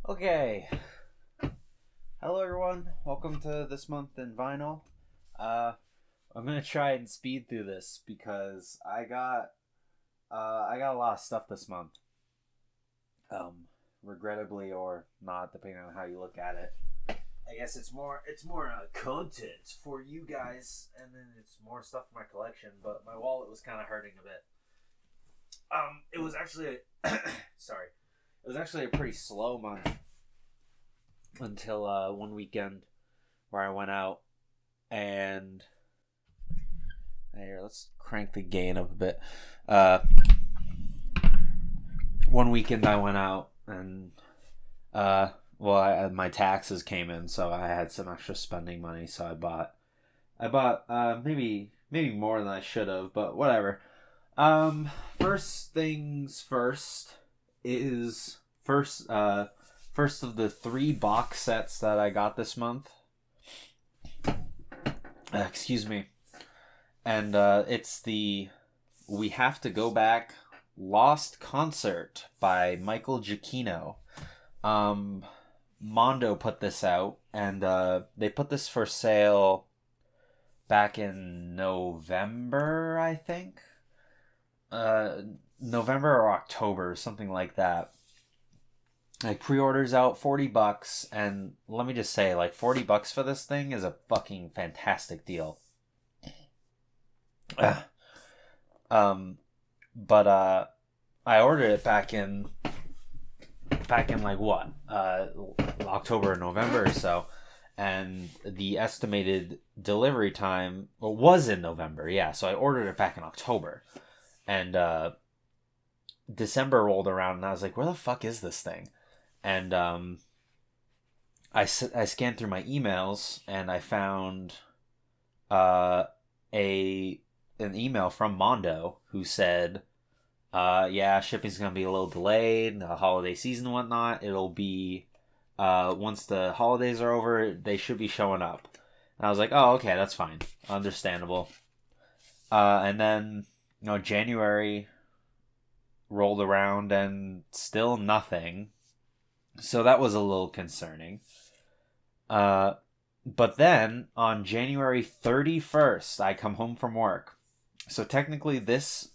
Okay. Hello, everyone. Welcome to This Month in Vinyl. Uh, I'm gonna try and speed through this because I got a lot of stuff this month. Regrettably or not, depending on how you look at it. I guess it's more content for you guys, and then it's more stuff for my collection. But my wallet was kind of hurting a bit. It was actually sorry. It was actually a pretty slow month until one weekend where I went out and here, let's crank the gain up a bit. One weekend I went out and my taxes came in, so I had some extra spending money, so I bought maybe more than I should have, but whatever. First things first is first of the 3 box sets that I got this month. Excuse me. And it's the We Have to Go Back Lost Concert by Michael Giacchino. Mondo put this out, and they put this for sale back in November, I think. November or October, something like that. Like, pre-orders out $40, and let me just say, like, $40 for this thing is a fucking fantastic deal. But I ordered it back in like what, October or November or so, and the estimated delivery time was in November. Yeah, so I ordered it back in October, and December rolled around, and I was like, where the fuck is this thing? And I scanned through my emails, and I found an email from Mondo who said, yeah, shipping's gonna be a little delayed, the holiday season and whatnot. It'll be once the holidays are over, they should be showing up. And I was like, oh, okay, that's fine, understandable. And then January rolled around and still nothing, so that was a little concerning. But then on January 31st, I come home from work. So technically this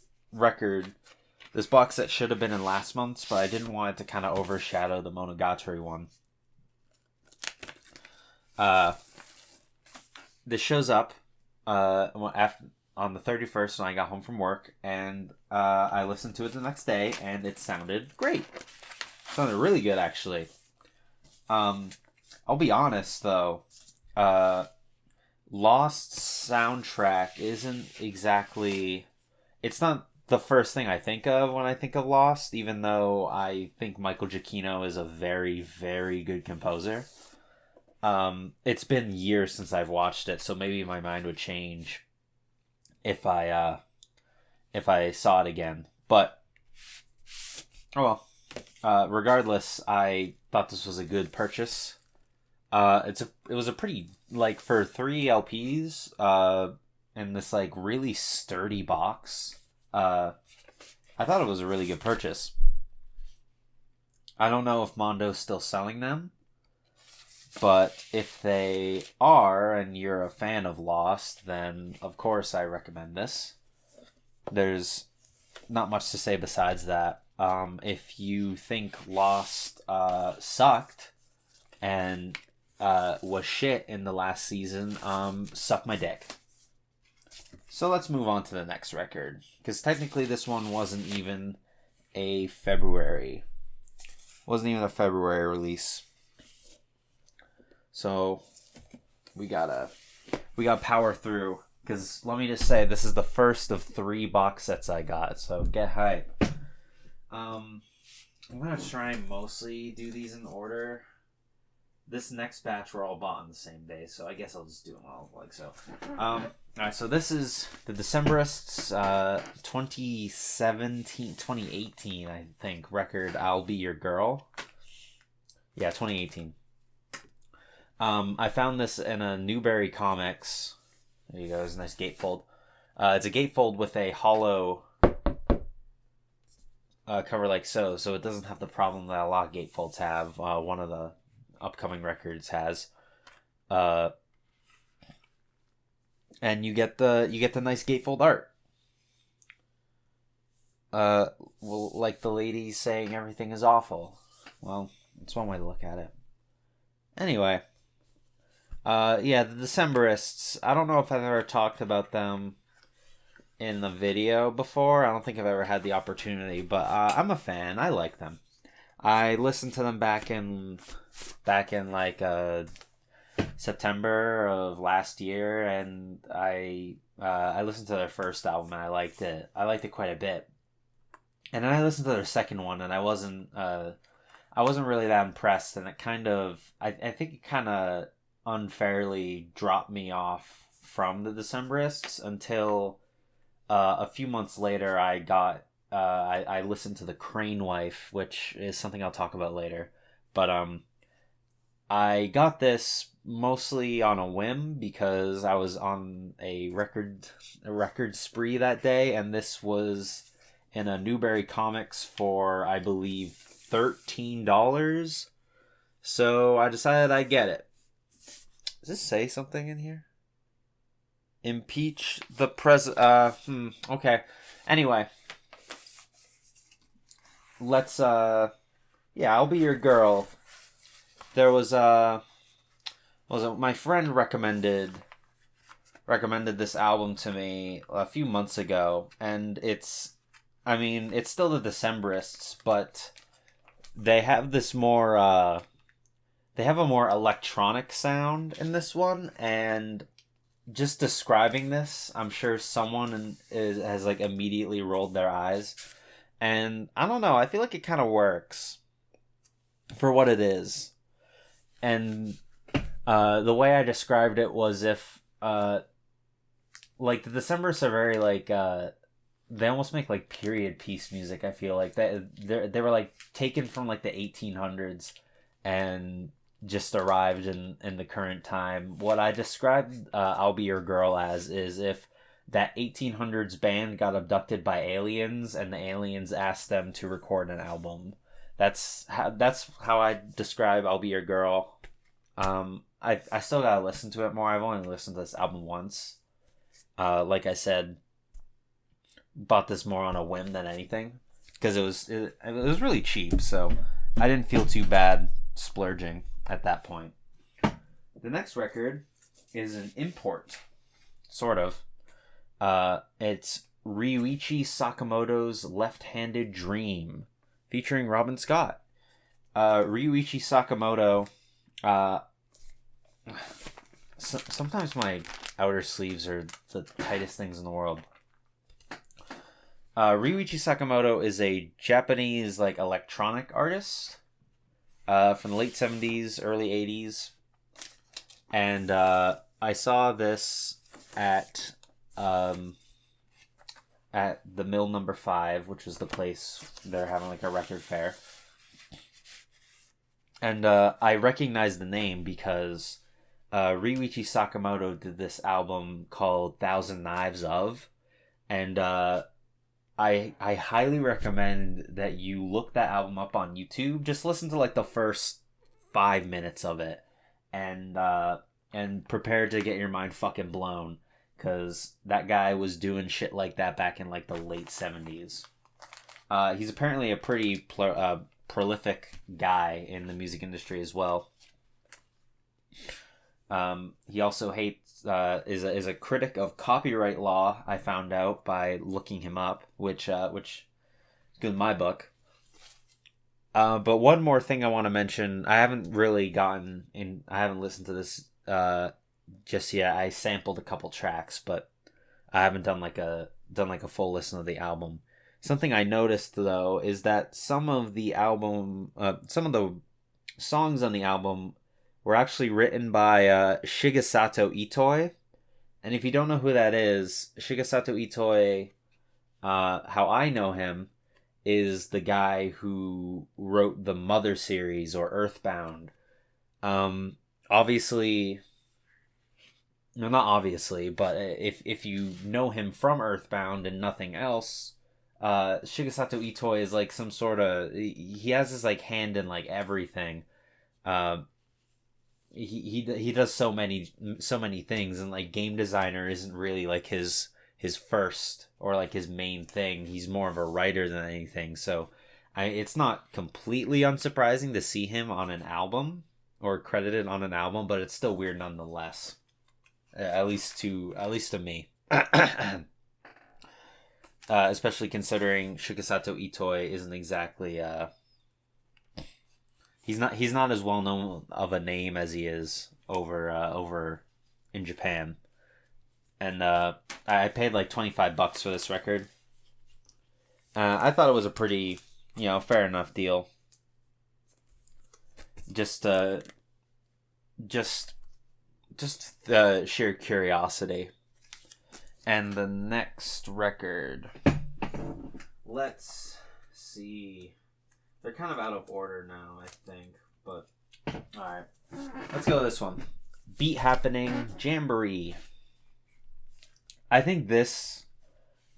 box set should have been in last month's, but I didn't want it to kind of overshadow the Monogatari one. This shows up on the 31st when I got home from work, and I listened to it the next day, and it sounded great. It sounded really good, actually. I'll be honest, though. Lost soundtrack isn't exactly... It's not the first thing I think of when I think of Lost, even though I think Michael Giacchino is a very, very good composer. It's been years since I've watched it, so maybe my mind would change if I saw it again. But oh well. Regardless, I thought this was a good purchase. It was a pretty, like, for 3 LPs in this like really sturdy box. I thought it was a really good purchase. I don't know if Mondo's still selling them, but if they are and you're a fan of Lost, then of course I recommend this. There's not much to say besides that. If you think Lost sucked and was shit in the last season, suck my dick. So let's move on to the next record, because technically this one wasn't even a February release. So we gotta power through, because let me just say, this is the first of 3 box sets I got, so get hype. I'm gonna try and mostly do these in order. This next batch were all bought on the same day, so I guess I'll just do them all like so. Alright, so this is the Decemberists 2018, I think, record, I'll Be Your Girl. Yeah, 2018. I found this in a Newberry Comics. There you go, it's a nice gatefold. It's a gatefold with a hollow Cover Like So, so it doesn't have the problem that a lot of gatefolds have. One of the upcoming records has. Uh, and you get the nice gatefold art. Well, like the lady saying everything is awful. Well, it's one way to look at it. Anyway, yeah, the Decemberists. I don't know if I've ever talked about them in the video before. I don't think I've ever had the opportunity, but I'm a fan. I like them. I listened to them back in like September of last year, and I listened to their first album and I liked it. I liked it quite a bit. And then I listened to their second one, and I wasn't really that impressed, and it kind of I think it kind of unfairly dropped me off from the Decemberists until a few months later I listened to the Crane Wife, which is something I'll talk about later. But I got this mostly on a whim because I was on a record spree that day, and this was in a Newberry Comics for, I believe, $13. So I decided I'd get it. Does this say something in here? Impeach the president. Okay. Anyway, let's yeah, I'll Be Your Girl. There was my friend recommended this album to me a few months ago, and it's still the Decemberists, but they have this more they have a more electronic sound in this one, and just describing this, I'm sure someone has like immediately rolled their eyes, and I don't know, I feel like it kind of works for what it is. And the way I described it was if like the Decemberists are very like they almost make like period piece music. I feel like they were like taken from like the 1800s and just arrived in the current time. What I described I'll Be Your Girl as is if that 1800s band got abducted by aliens and the aliens asked them to record an album. That's how I describe I'll Be Your Girl. I still gotta listen to it more. I've only listened to this album once. Like I said, bought this more on a whim than anything because it was really cheap, so I didn't feel too bad splurging at that point. The next record is an import, sort of. It's Ryuichi Sakamoto's Left-Handed Dream, featuring Robin Scott. Ryuichi Sakamoto. Sometimes my outer sleeves are the tightest things in the world. Ryuichi Sakamoto is a Japanese like electronic artist from the late 70s, early 80s. And I saw this at the Mill Number 5, which is the place they're having like a record fair. And I recognized the name because Ryuichi Sakamoto did this album called Thousand Knives Of. And I highly recommend that you look that album up on YouTube. Just listen to like the first 5 minutes of it, and prepare to get your mind fucking blown, because that guy was doing shit like that back in like the late 70s. He's apparently a pretty prolific guy in the music industry as well. He also is a critic of copyright law. I found out by looking him up, which is good in my book. But one more thing I want to mention. I haven't listened to this just yet. I sampled a couple tracks, but I haven't done like a full listen of the album. Something I noticed though is that some of the songs on the album were actually written by Shigesato Itoi. And if you don't know who that is, Shigesato Itoi, how I know him, is the guy who wrote the Mother series or Earthbound. Obviously, no, not obviously, but if you know him from Earthbound and nothing else, Shigesato Itoi is like some sort of, he has his like hand in like everything. Uh, he does so many things, and like game designer isn't really like his first or like his main thing. He's more of a writer than anything. So it's not completely unsurprising to see him on an album or credited on an album, but it's still weird nonetheless. At least to me. Especially considering Shigesato Itoi isn't exactly he's not as well known of a name as he is over in Japan. And I paid like $25 for this record. I thought it was a pretty, fair enough deal. Just just the sheer curiosity. And the next record, let's see. They're kind of out of order now, I think. But, alright. Let's go with this one. Beat Happening, Jamboree. I think this,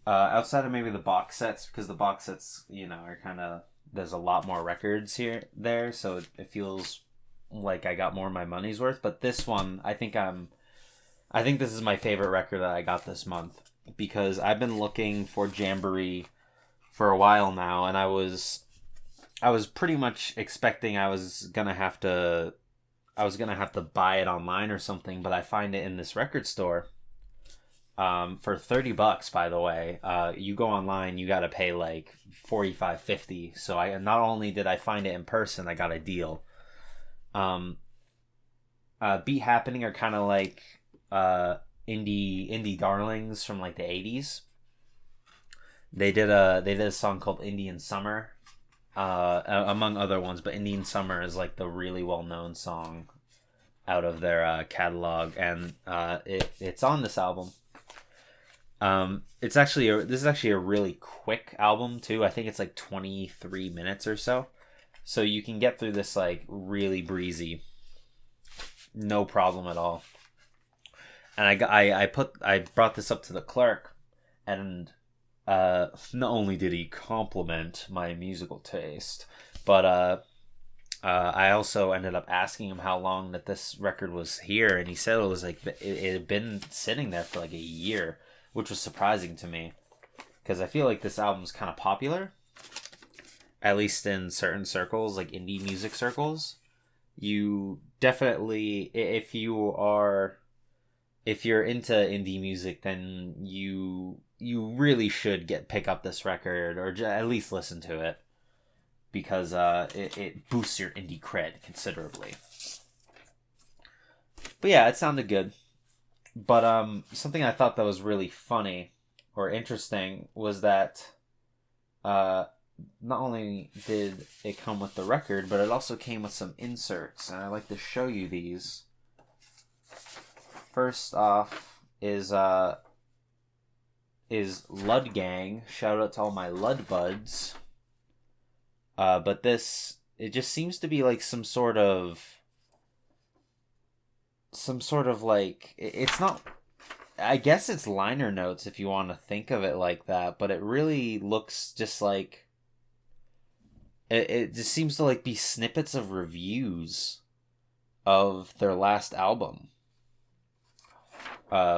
outside of maybe the box sets, because the box sets, are kind of, there's a lot more records there, so it feels like I got more of my money's worth. But this one, I think this is my favorite record that I got this month, because I've been looking for Jamboree for a while now, and I was pretty much expecting I was gonna have to buy it online or something, but I find it in this record store for $30. By the way, you go online, you gotta pay like $45-$50. So I not only did I find it in person, I got a deal. Beat Happening are kind of like indie darlings from like the 80s. They did a song called Indian Summer, among other ones, but Indian Summer is like the really well known song out of their catalog, and it's on this album. This is actually a really quick album too. I think it's like 23 minutes or so, so you can get through this like really breezy, no problem at all. And I brought this up to the clerk, and not only did he compliment my musical taste, but I also ended up asking him how long that this record was here, and he said it was like it had been sitting there for like a year, which was surprising to me, because I feel like this album's kind of popular, at least in certain circles, like indie music circles. You definitely, if you're into indie music, then you really should pick up this record, or at least listen to it, because it boosts your indie cred considerably. But yeah, it sounded good. But something I thought that was really funny or interesting was that not only did it come with the record, but it also came with some inserts, and I'd like to show you these. First off is Lud Gang. Shout out to all my Lud buds. But it just seems to be like some sort of like, it's not, I guess it's liner notes if you want to think of it like that, but it really looks just like it just seems to like be snippets of reviews of their last album,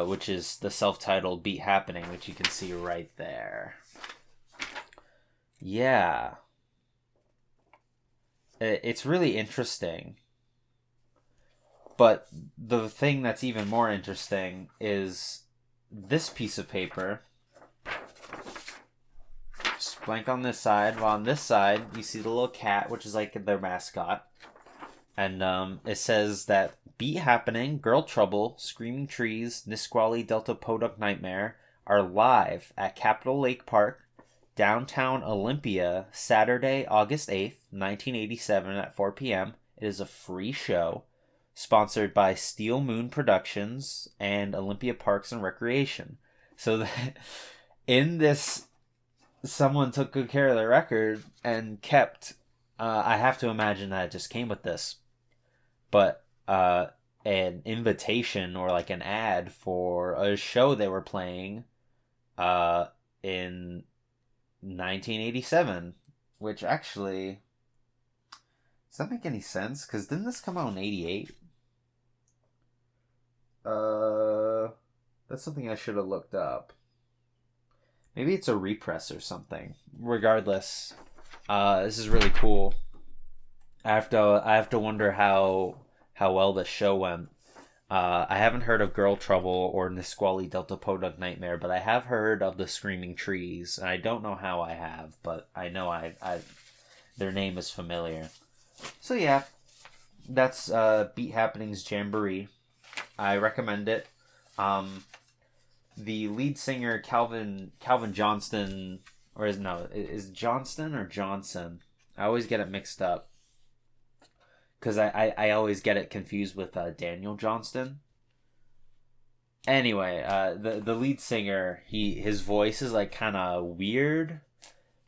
which is the self-titled Beat Happening, which you can see right there. Yeah. It's really interesting. But the thing that's even more interesting is this piece of paper. Just blank on this side. While on this side, you see the little cat, which is like their mascot. And it says that Beat Happening, Girl Trouble, Screaming Trees, Nisqually, Delta Podunk Nightmare are live at Capitol Lake Park, downtown Olympia, Saturday, August 8th, 1987 at 4 p.m. It is a free show, sponsored by Steel Moon Productions and Olympia Parks and Recreation. So that in this, someone took good care of the record and kept, I have to imagine that it just came with this, but an invitation or like an ad for a show they were playing in 1987, which actually, does that make any sense? Because didn't this come out in 88? That's something I should have looked up. Maybe it's a repress or something. Regardless, this is really cool. I have to wonder how well the show went. I haven't heard of Girl Trouble or Nisqually Delta Podunk Nightmare, but I have heard of the Screaming Trees, and I don't know how I have, but I know I their name is familiar. So yeah, that's Beat Happening's Jamboree. I recommend it. The lead singer Calvin Johnston, or is Johnston or Johnson? I always get it mixed up because I always get it confused with Daniel Johnston. Anyway, the lead singer, his voice is like kind of weird,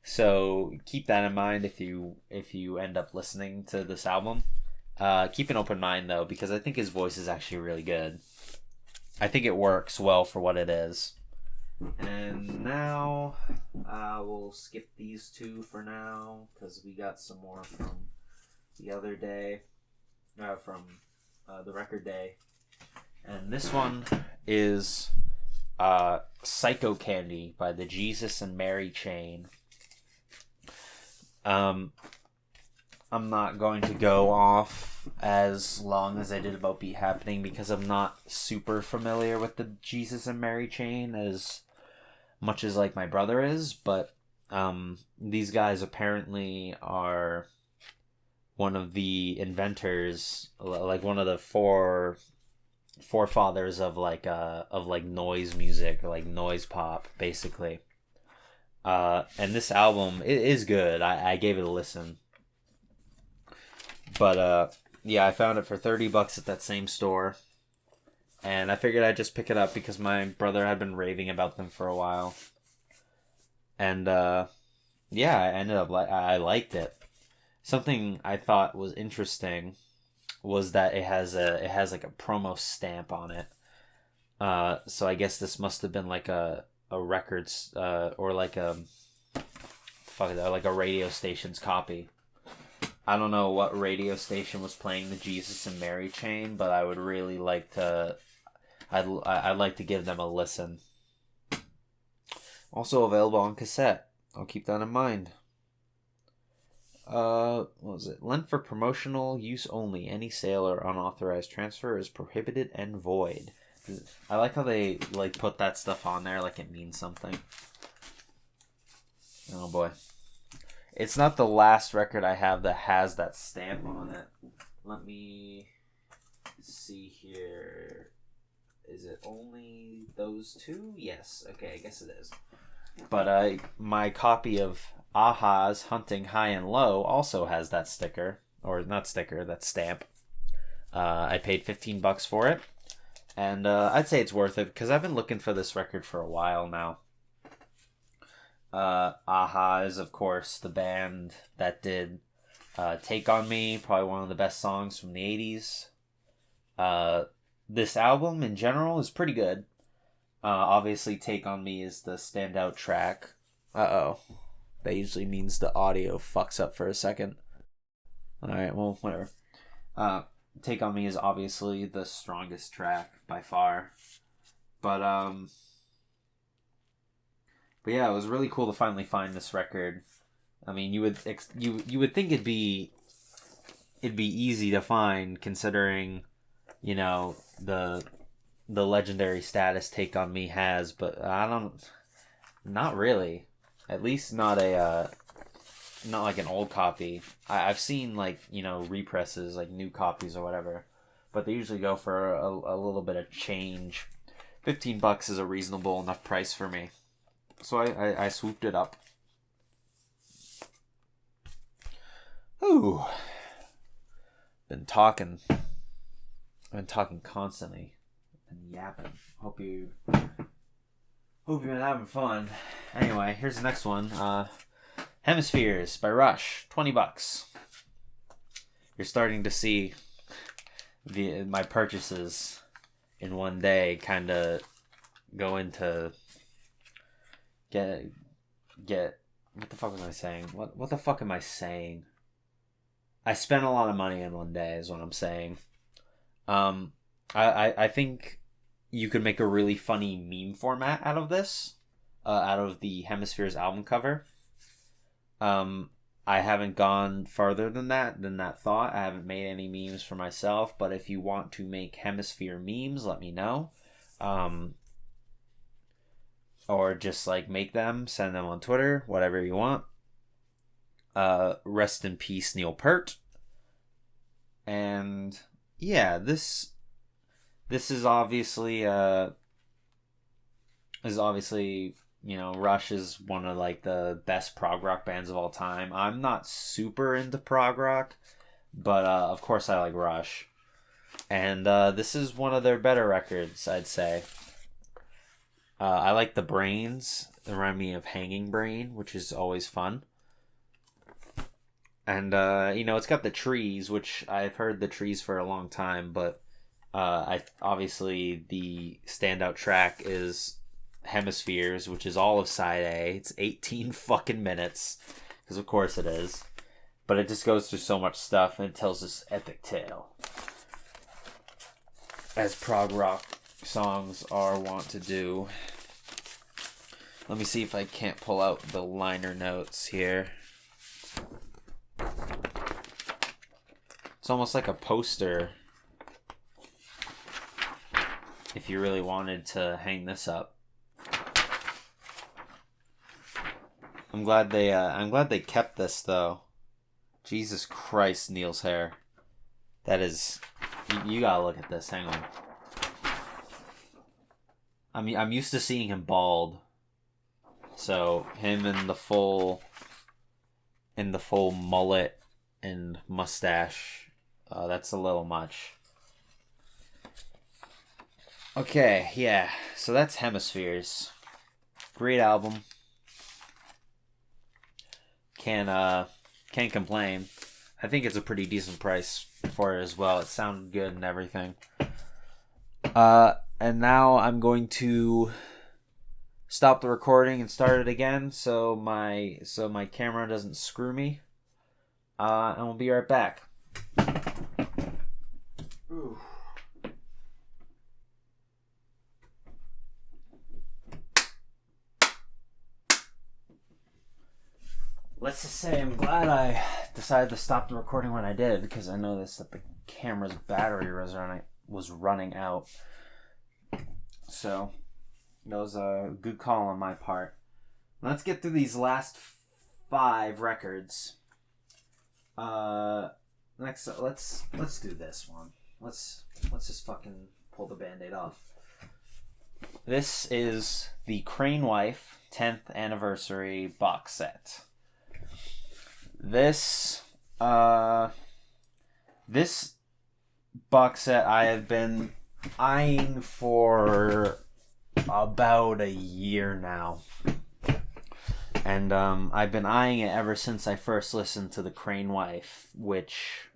so keep that in mind if you end up listening to this album. Keep an open mind though, because I think his voice is actually really good. I think it works well for what it is. And now we'll skip these two for now because we got some more from the other day, from the record day. And this one is Psycho Candy by the Jesus and Mary Chain. I'm not going to go off as long as I did about Beat Happening because I'm not super familiar with the Jesus and Mary Chain as much as like my brother is, but these guys apparently are one of the inventors, like one of the forefathers of like noise music, or like noise pop, basically. And this album is good. I gave it a listen. But yeah, I found it for $30 at that same store, and I figured I'd just pick it up because my brother had been raving about them for a while, and yeah, I ended up I liked it. Something I thought was interesting was that it has like a promo stamp on it. So I guess this must have been like a records or like a like a radio station's copy. I don't know what radio station was playing the Jesus and Mary Chain, but I would really like to. I'd like to give them a listen. Also available on cassette. I'll keep that in mind. What was it? Lent for promotional use only. Any sale or unauthorized transfer is prohibited and void. I like how they like put that stuff on there like it means something. Oh boy. It's not the last record I have that has that stamp on it. Let me see here. Is it only those two? Yes. Okay, I guess it is. But my copy of Aha's Hunting High and Low also has that sticker. Or not sticker, that stamp. I paid $15 for it. And I'd say it's worth it because I've been looking for this record for a while now. Aha is, of course, the band that did Take On Me, probably one of the best songs from the 80s. This album, in general, is pretty good. Obviously, Take On Me is the standout track. Uh-oh. That usually means the audio fucks up for a second. Alright, well, whatever. Take On Me is obviously the strongest track by far. But yeah, it was really cool to finally find this record. I mean, you would think it'd be easy to find considering, you know, the legendary status Take On Me has, but not really. At least not like an old copy. I've seen like, you know, represses, like new copies or whatever, but they usually go for a little bit of change. $15 is a reasonable enough price for me. So I swooped it up. Ooh. I've been talking constantly. And yapping. Hope you've been having fun. Anyway, here's the next one. Hemispheres by Rush. $20. You're starting to see my purchases in one day kind of go into get what the fuck was I saying? What the fuck am I saying? I spent a lot of money in one day, is what I'm saying. Um, I think you could make a really funny meme format out of this, out of the Hemispheres album cover. Um, I haven't gone farther than that thought. I haven't made any memes for myself, but if you want to make Hemisphere memes, let me know. Um, or just like make them, send them on Twitter, whatever you want. Rest in peace, Neil Peart. And yeah, this is obviously, you know, Rush is one of like the best prog rock bands of all time. I'm not super into prog rock, but of course I like Rush, and this is one of their better records, I'd say. I like the brains. They remind me of Hanging Brain, which is always fun. And you know, it's got the trees, which I've heard the trees for a long time, but I obviously the standout track is Hemispheres, which is all of side A. It's 18 fucking minutes, because of course it is. But it just goes through so much stuff, and it tells this epic tale, as prog rock songs are wont to do. Let me see if I can't pull out the liner notes here. It's almost like a poster, if you really wanted to hang this up. I'm glad they kept this though. Jesus Christ, Neil's hair. That is, you gotta look at this. Hang on. I mean, I'm used to seeing him bald, so him in the full mullet and mustache, that's a little much. Okay, yeah. So that's Hemispheres. Great album. Can't complain. I think it's a pretty decent price for it as well. It sounded good and everything. And now I'm going to stop the recording and start it again, so my camera doesn't screw me. And we'll be right back. Ooh. Let's just say I'm glad I decided to stop the recording when I did, because I noticed that the camera's battery was running out. So that was a good call on my part. Let's get through these last 5 records. Next, let's do this one. Let's just fucking pull the Band-Aid off. This is the Crane Wife 10th anniversary box set. This box set I have been eyeing for about a year now. And I've been eyeing it ever since I first listened to the Crane Wife, which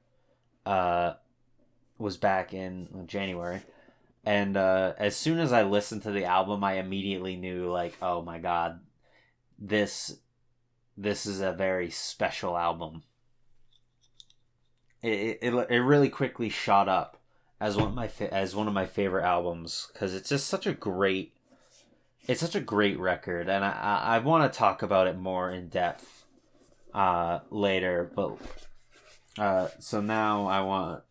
was back in January. And as soon as I listened to the album, I immediately knew, like, oh my god, this is a very special album. It really quickly shot up as one of my favorite albums, because it's just such a great record, and I want to talk about it more in depth later. But so now I want,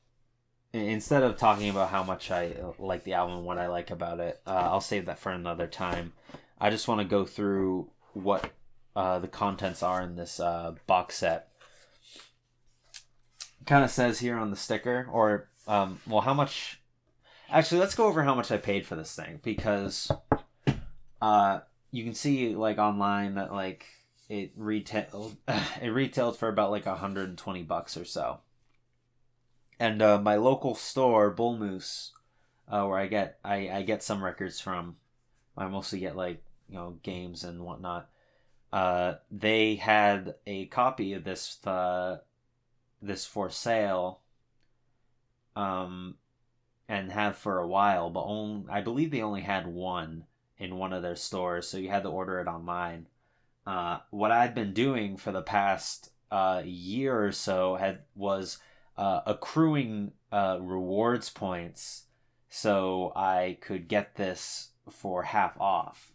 instead of talking about how much I like the album and what I like about it, I'll save that for another time. I just want to go through what the contents are in this box set. Kind of says here on the sticker, or how much. Actually, let's go over how much I paid for this thing, because you can see, like, online that, like, it retailed for about like $120 or so. And my local store, Bull Moose, where I get some records from, I mostly get, like, you know, games and whatnot. They had a copy of this for sale, and have for a while, but I believe they only had one in one of their stores, so you had to order it online. what I'd been doing for the past year or so was accruing rewards points so I could get this for half off.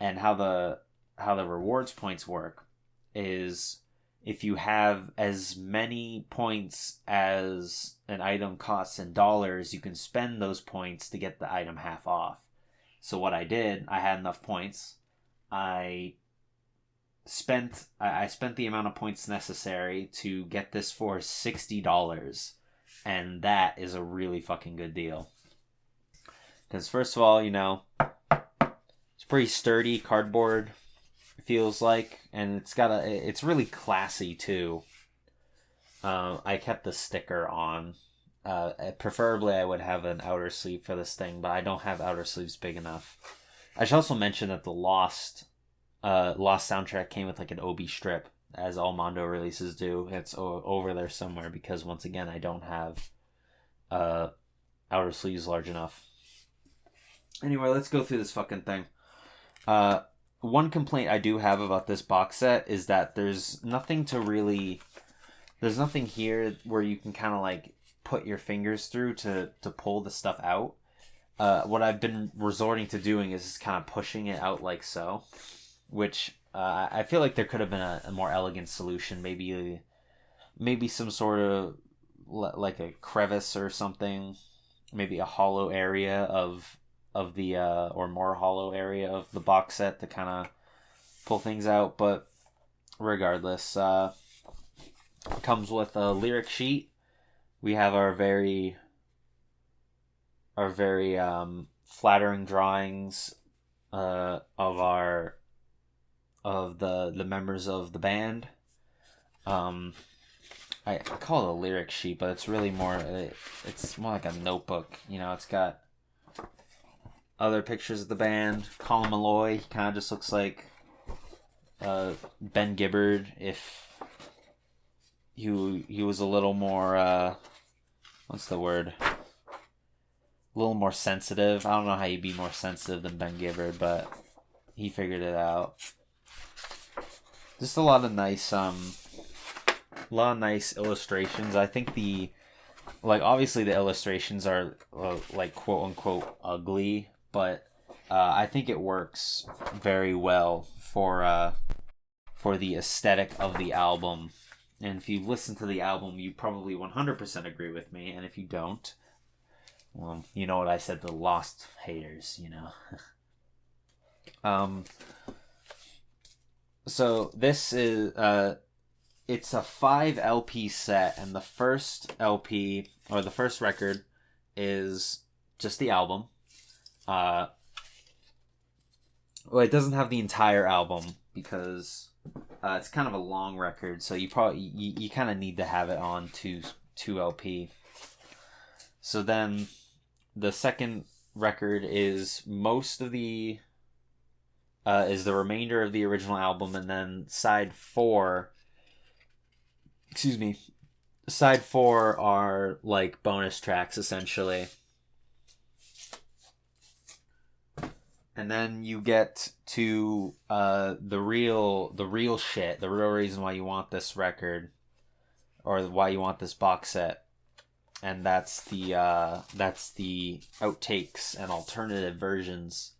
And how the rewards points work is if you have as many points as an item costs in dollars, you can spend those points to get the item half off. So what I did, I had enough points. I spent the amount of points necessary to get this for $60, and that is a really fucking good deal. Because first of all, it's pretty sturdy cardboard. It feels like, and it's really classy too. I kept the sticker on. Preferably, I would have an outer sleeve for this thing, but I don't have outer sleeves big enough. I should also mention that the Lost soundtrack came with like an OB strip, as all Mondo releases do. It's over there somewhere because once again, I don't have outer sleeves large enough. Anyway, let's go through this fucking thing. One complaint I do have about this box set is that there's nothing here where you can kind of like put your fingers through to pull the stuff out. What I've been resorting to doing is just kind of pushing it out like so, which I feel like there could have been a more elegant solution. Maybe some sort of like a crevice or something, maybe a hollow area of the or more hollow area of the box set to kind of pull things out. But regardless, it comes with a lyric sheet. We have our very flattering drawings of the members of the band. I call it a lyric sheet, but it's really it's more like a notebook. It's got other pictures of the band. Colin Malloy, he kind of just looks like Ben Gibbard if he was a little more what's the word? A little more sensitive. I don't know how you'd be more sensitive than Ben Gibbard, but he figured it out. Just a lot of nice illustrations. I think obviously the illustrations are like quote unquote ugly, but I think it works very well for the aesthetic of the album. And if you've listened to the album, you probably 100% agree with me. And if you don't, well, you know what I said to Lost haters, So this is it's a 5 LP set, and the first LP or the first record is just the album. Well, it doesn't have the entire album because it's kind of a long record, so you kind of need to have it on two LP. So then the second record is the remainder of the original album, and then side 4 are like bonus tracks essentially. And then you get to the real shit, the real reason why you want this record or why you want this box set. And that's the outtakes and alternative versions.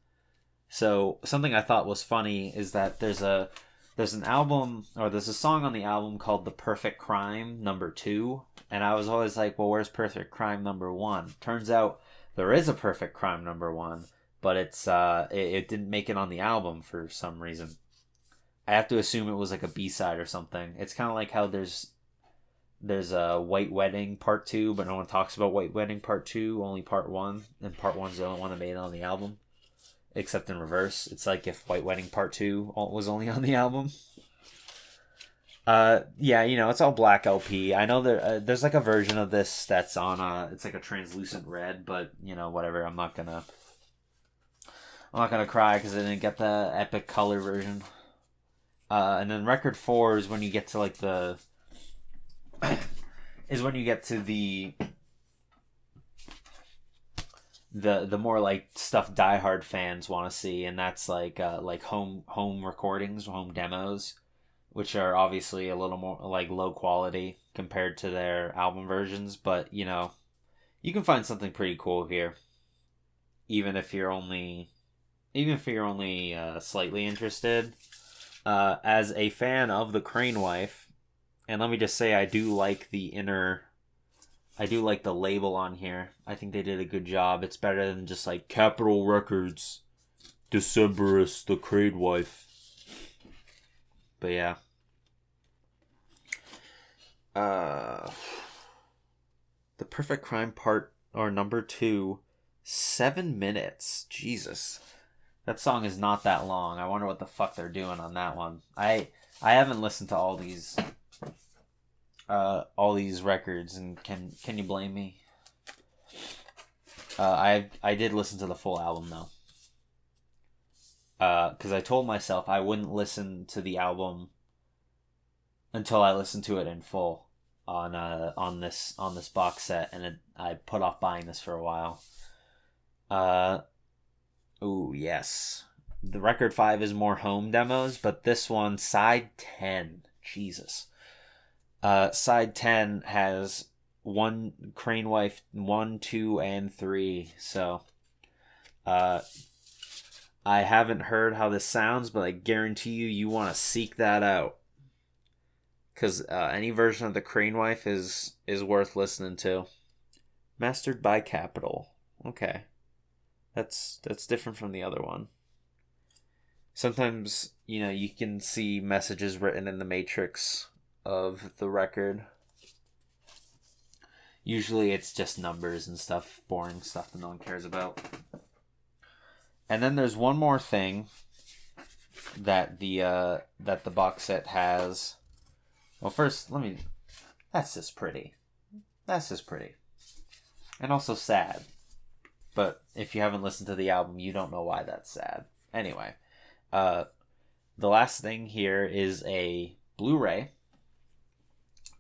So something I thought was funny is that there's a song on the album called The Perfect Crime number 2, and I was always like, well, where's Perfect Crime number 1? Turns out there is a Perfect Crime number 1, but it didn't make it on the album for some reason. I have to assume it was like a B-side or something. It's kind of like how there's a White Wedding Part 2, but no one talks about White Wedding Part 2, only Part 1, and Part 1's the only one that made it on the album. Except in reverse. It's like if White Wedding Part 2 was only on the album. Yeah, it's all black LP. I know there's like a version of this that's on it's like a translucent red, but whatever. I'm not gonna cry because I didn't get the epic color version. And then record 4 is when you get to like the the more like stuff diehard fans want to see, and that's like home recordings, home demos, which are obviously a little more like low quality compared to their album versions, but you know, you can find something pretty cool here, even if you're only slightly interested. As a fan of the Crane Wife, and let me just say, I do like the label on here. I think they did a good job. It's better than just like Capitol Records, Decemberist, the Crane Wife. But yeah. The Perfect Crime Part or number 2, 7 minutes. Jesus. That song is not that long. I wonder what the fuck they're doing on that one. I haven't listened to all these records, and can you blame me? I did listen to the full album though. Because I told myself I wouldn't listen to the album until I listened to it in full on this box set, and I put off buying this for a while. Ooh, yes. The record 5 is more home demos, but this one, side 10, Jesus. Side 10 has one Crane Wife 1, 2, and 3. So, I haven't heard how this sounds, but I guarantee you want to seek that out. Because any version of the Crane Wife is worth listening to. Mastered by Capitol. Okay. That's different from the other one. Sometimes, you know, you can see messages written in the matrix of the record. Usually it's just numbers and stuff, boring stuff that no one cares about. And then there's one more thing that the box set has. Well, first, that's just pretty. That's just pretty. And also sad. But if you haven't listened to the album, you don't know why that's sad. Anyway, the last thing here is a Blu-ray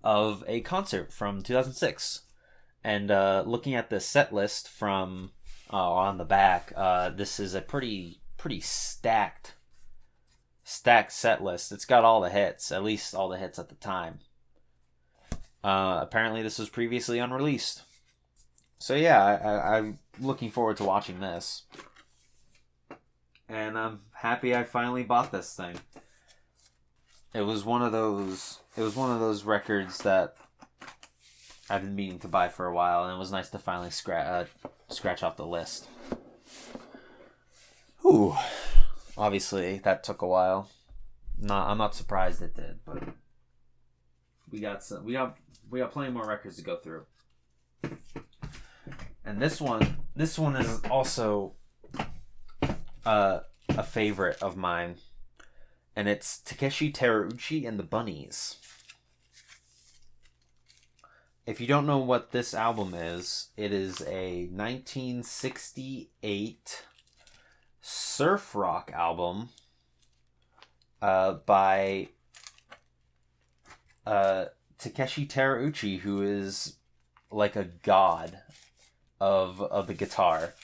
of a concert from 2006. And looking at the set list from on the back, this is a pretty stacked set list. It's got all the hits, at least all the hits at the time. Apparently this was previously unreleased. So yeah, I'm looking forward to watching this. And I'm happy I finally bought this thing. It was one of those records that I've been meaning to buy for a while, and it was nice to finally scratch off the list. Ooh. Obviously, that took a while. I'm not surprised it did, but we got plenty more records to go through. And this one is also a favorite of mine, and it's Takeshi Terauchi and the Bunnies. If you don't know what this album is, it is a 1968 surf rock album by Takeshi Terauchi, who is like a god of the guitar.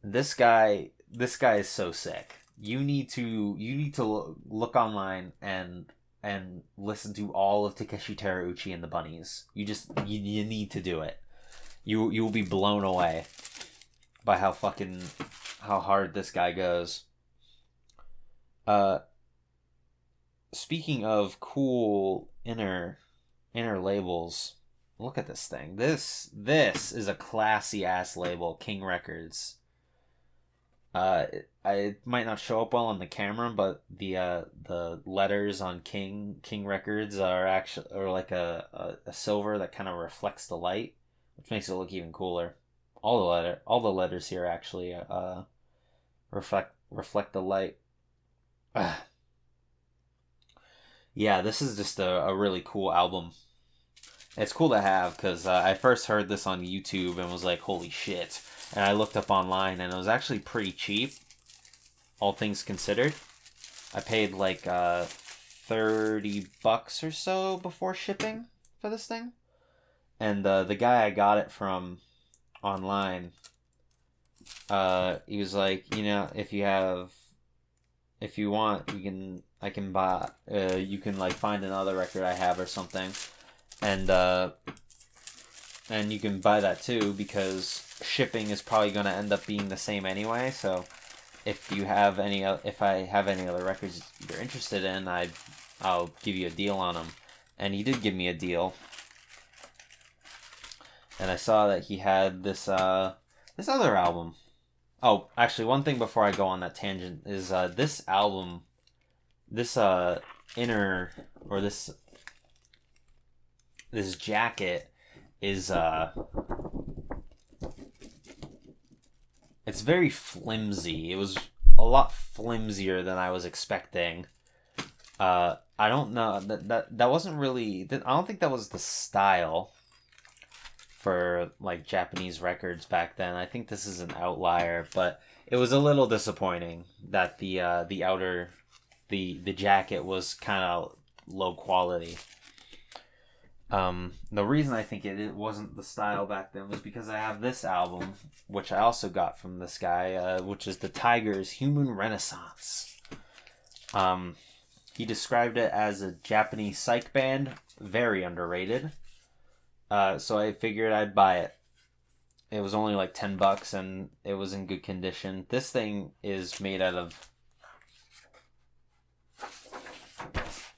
This guy is so sick. You need to look online and listen to all of Takeshi Terauchi and the Bunnies. You need to do it. You will be blown away by how hard this guy goes. Speaking of cool inner labels, look at this thing. This is a classy ass label, King Records. It might not show up well on the camera, but the letters on King Records are like a silver that kind of reflects the light, which makes it look even cooler. All the letters here actually reflect the light. Yeah, this is just a really cool album. It's cool to have because I first heard this on YouTube and was like, holy shit. And I looked up online and it was actually pretty cheap, all things considered. I paid like $30 or so before shipping for this thing. And the guy I got it from online he was like, if you want, I can buy, you can like find another record I have or something, and you can buy that too because shipping is probably going to end up being the same anyway. So if I have any other records you're interested in, I'll give you a deal on them. And he did give me a deal. And I saw that he had this other album. Oh, actually, one thing before I go on that tangent is this album, this inner or this jacket is it's very flimsy. It was a lot flimsier than I was expecting. I don't know that wasn't really. I don't think that was the style for like Japanese records back then. I think this is an outlier, but it was a little disappointing that the outer the jacket was kind of low quality. The reason I think it wasn't the style back then was because I have this album, which I also got from this guy, which is the Tigers' Human Renaissance. He described it as a Japanese psych band, very underrated. So I figured I'd buy it. It was only like $10 and it was in good condition. This thing is made out of...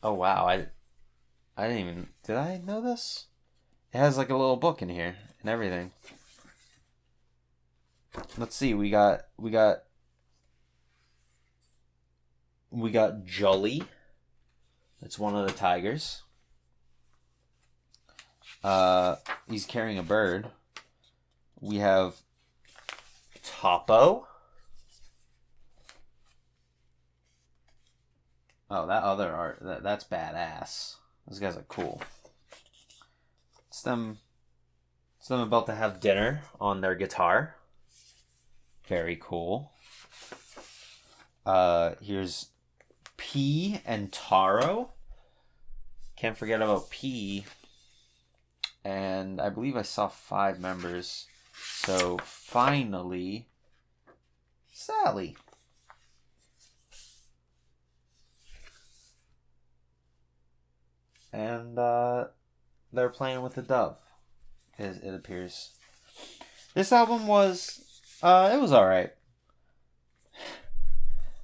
Oh wow, I didn't even... Did I know this? It has like a little book in here and everything. Let's see, we got Jolly. It's one of the tigers. He's carrying a bird. We have Topo. Oh, that other art, that's badass. Those guys are cool. It's them about to have dinner on their guitar. Very cool. Here's P and Taro. Can't forget about P. And I believe I saw 5 members. So finally, Sally. And they're playing with the dove, it appears. This album was, it was alright.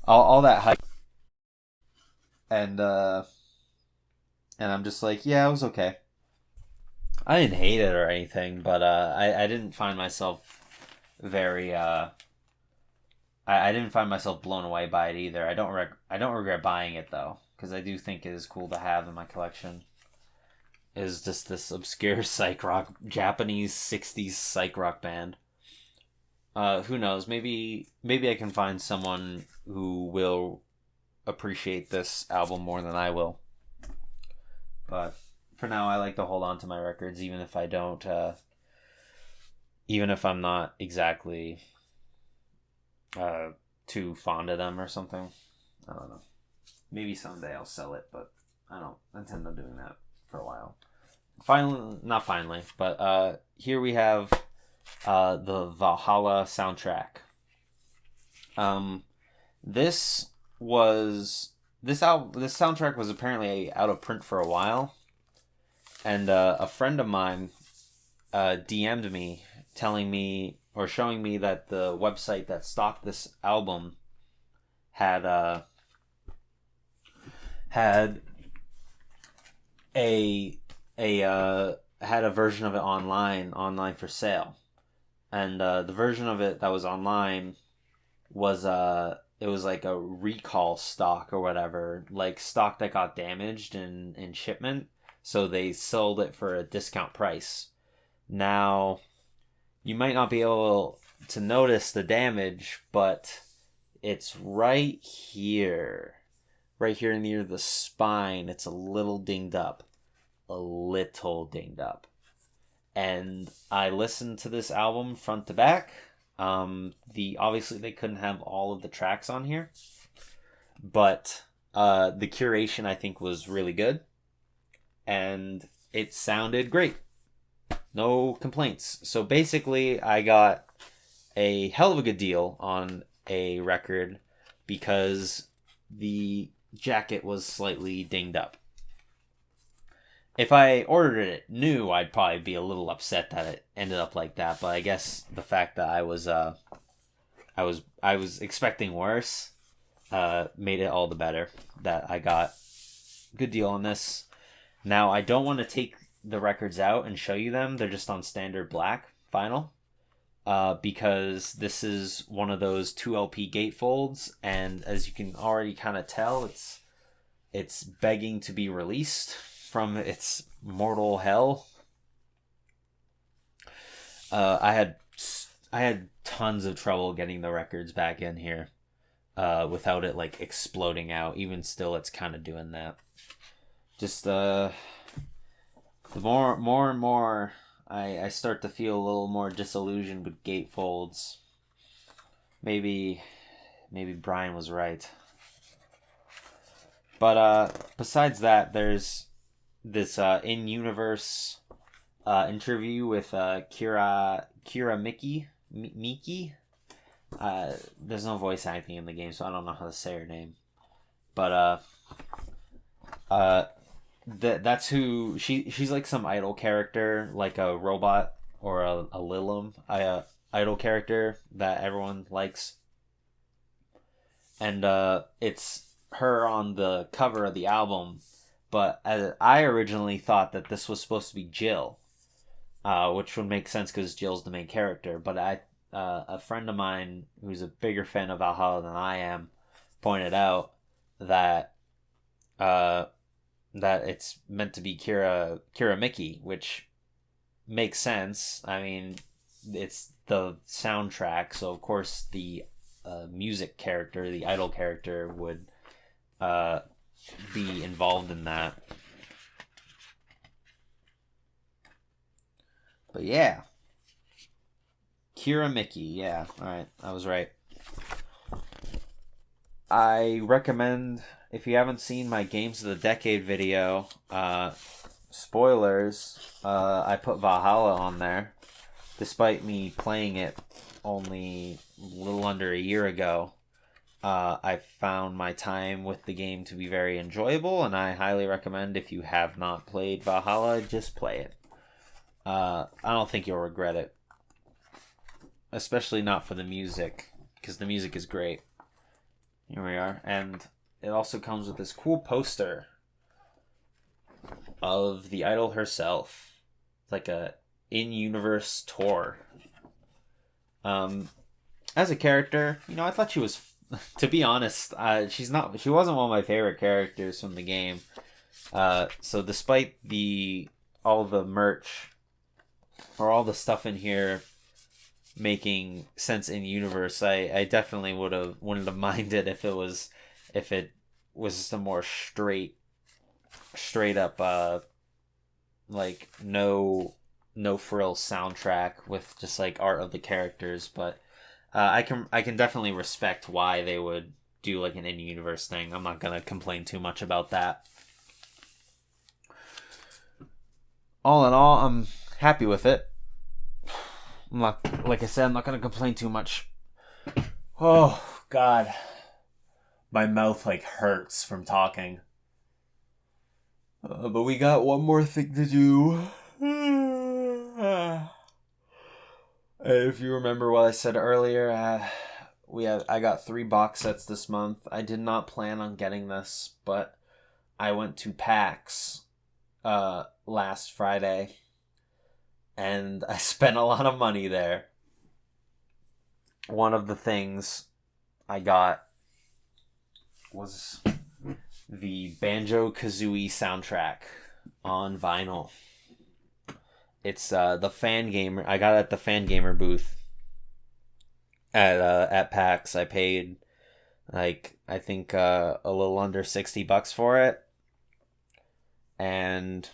All that hype. And I'm just like, yeah, it was okay. I didn't hate it or anything, but I didn't find myself very I didn't find myself blown away by it either. I don't regret buying it though, because I do think it is cool to have in my collection. Is just this obscure psych rock, Japanese 60s psych rock band. Who knows? Maybe I can find someone who will appreciate this album more than I will. But for now, I like to hold on to my records, even if I don't, even if I'm not exactly too fond of them or something. I don't know. Maybe someday I'll sell it, but I don't intend on doing that for a while. Not finally, but here we have the Valhalla soundtrack. This soundtrack was apparently out of print for a while. And a friend of mine DM'd me telling me or showing me that the website that stocked this album had a version of it online for sale. And the version of it that was online was it was like a recall stock or whatever, like stock that got damaged in shipment. So they sold it for a discount price. Now, you might not be able to notice the damage, but it's right here. Right here near the spine. It's a little dinged up. And I listened to this album front to back. Obviously they couldn't have all of the tracks on here. But the curation I think was really good. And it sounded great. No complaints. So basically, I got a hell of a good deal on a record because the jacket was slightly dinged up. If I ordered it new, I'd probably be a little upset that it ended up like that. But I guess the fact that I was expecting worse made it all the better that I got a good deal on this. Now I don't want to take the records out and show you them. They're just on standard black vinyl. Because this is one of those 2 LP gatefolds, and as you can already kind of tell, it's begging to be released from its mortal hell. I had tons of trouble getting the records back in here without it like exploding out. Even still, it's kind of doing that. Just the more and more I start to feel a little more disillusioned with gatefolds. Maybe Brian was right. But besides that, there's this in-universe interview with Kira Miki. There's no voice acting in the game, so I don't know how to say her name. But that's who she's like some idol character, like a robot or a Lilim idol character that everyone likes. And it's her on the cover of the album, but I originally thought that this was supposed to be Jill, which would make sense because Jill's the main character. But a friend of mine who's a bigger fan of Valhalla than I am pointed out that it's meant to be Kira Miki, which makes sense. I mean, it's the soundtrack, so of course the music character, the idol character, would be involved in that. But yeah, Kira Miki. Yeah, all right, I was right. I recommend, if you haven't seen my Games of the Decade video, spoilers, I put Valhalla on there, despite me playing it only a little under a year ago. I found my time with the game to be very enjoyable, and I highly recommend, if you have not played Valhalla, just play it. I don't think you'll regret it. Especially not for the music, because the music is great. Here we are, and it also comes with this cool poster of the idol herself. It's like a in-universe tour. As a character, I thought she was, to be honest, she wasn't one of my favorite characters from the game. So despite all the merch or all the stuff in here making sense in universe, I definitely wouldn't have minded if it was just a more straight up like no frill soundtrack with just like art of the characters. But I can definitely respect why they would do like an in-universe thing. I'm not gonna complain too much about that. All in all, I'm happy with it. I'm not, like I said, I'm not gonna complain too much. Oh God, my mouth like hurts from talking. But we got one more thing to do. If you remember what I said earlier, I got 3 box sets this month. I did not plan on getting this, but I went to PAX last Friday, and I spent a lot of money there. One of the things I got was the Banjo Kazooie soundtrack on vinyl. It's the Fan Gamer. I got it at the Fan Gamer booth at PAX. I paid I think a little under $60 for it. And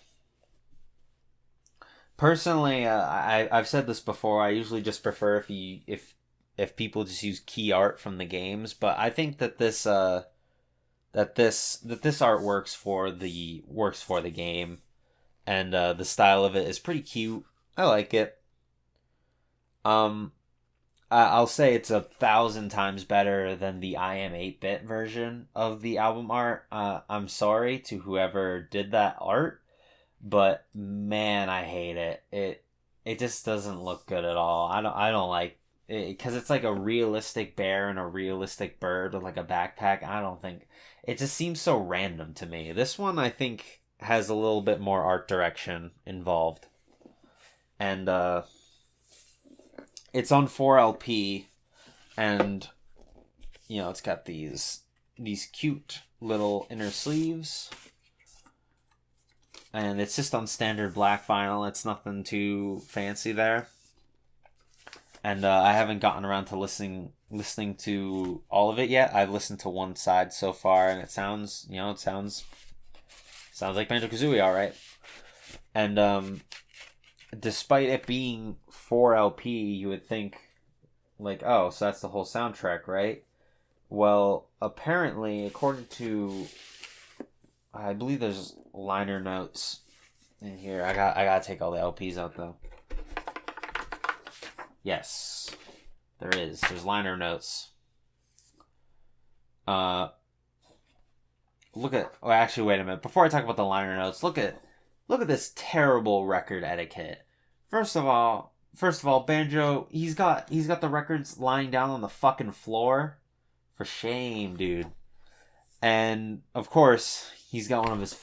personally, I've said this before. I usually just prefer if people just use key art from the games, but I think that this art works for the game, and the style of it is pretty cute. I like it. I'll say it's 1,000 times better than the I Am 8-bit version of the album art. I'm sorry to whoever did that art, but man, I hate it. It just doesn't look good at all. I don't like it because it's like a realistic bear and a realistic bird with like a backpack. I don't think it just seems so random to me. This one I think has a little bit more art direction involved, and it's on 4LP, and it's got these cute little inner sleeves, and it's just on standard black vinyl. It's nothing too fancy there, and I haven't gotten around to listening to all of it yet. I've listened to one side so far, and it sounds like Banjo Kazooie, all right. And despite it being 4LP, you would think, like, oh, so that's the whole soundtrack, right? Well, apparently, according to, I believe there's liner notes in here. I gotta take all the LPs out though. Yes, there is. There's liner notes. Look at. Oh, actually, wait a minute. Before I talk about the liner notes, look at this terrible record etiquette. First of all, Banjo, he's got the records lying down on the fucking floor. For shame, dude. And of course, he's got one of those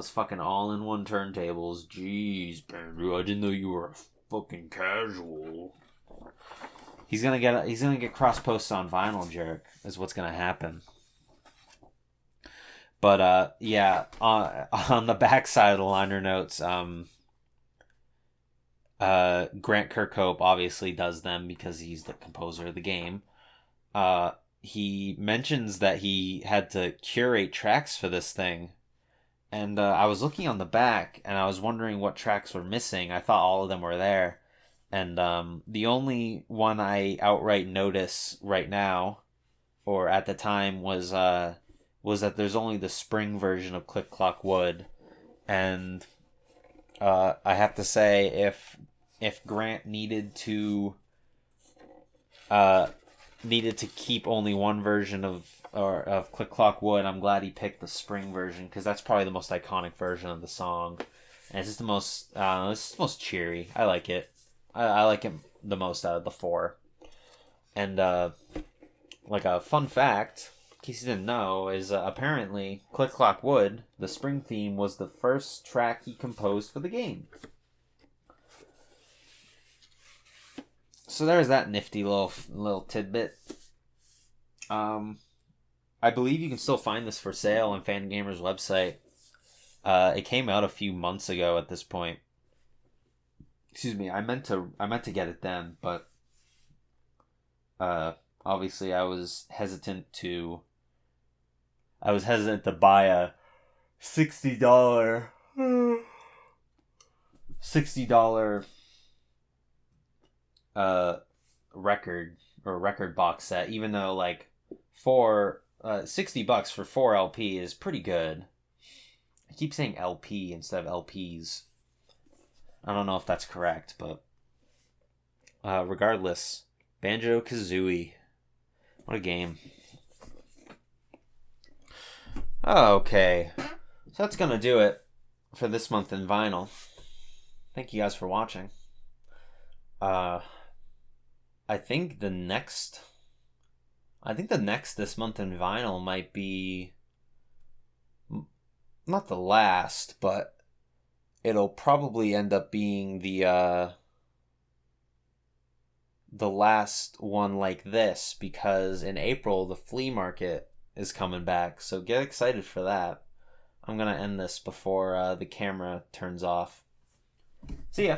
fucking all-in-one turntables. Jeez, Banjo, I didn't know you were a fucking casual. He's gonna get cross-posted on Vinyl Jerk. Is what's gonna happen. But yeah, on the back side of the liner notes, Grant Kirkhope obviously does them because he's the composer of the game. He mentions that he had to curate tracks for this thing, and I was looking on the back and I was wondering what tracks were missing. I thought all of them were there, and the only one I outright notice right now, or at the time, was that there's only the spring version of Click Clock Wood, and I have to say, if Grant needed to keep only one version of Click Clock Wood, I'm glad he picked the spring version, because that's probably the most iconic version of the song, and it's just the most cheery. I like it. I like it the most out of the four. And like a fun fact, in case you didn't know, is apparently Click Clock Wood, the spring theme, was the first track he composed for the game. So there's that nifty little tidbit. I believe you can still find this for sale on Fangamer's website. It came out a few months ago at this point. Excuse me, I meant to get it then, but obviously I was hesitant to buy a $60 record box set, even though like $60 for 4LP is pretty good. I keep saying LP instead of LPs. I don't know if that's correct, but regardless, Banjo Kazooie, what a game. Okay, so that's gonna do it for this month in vinyl. Thank you guys for watching. I think the next this month in vinyl might be not the last, but it'll probably end up being the last one like this, because in April the flea market is coming back, so get excited for that. I'm gonna end this before the camera turns off. See ya.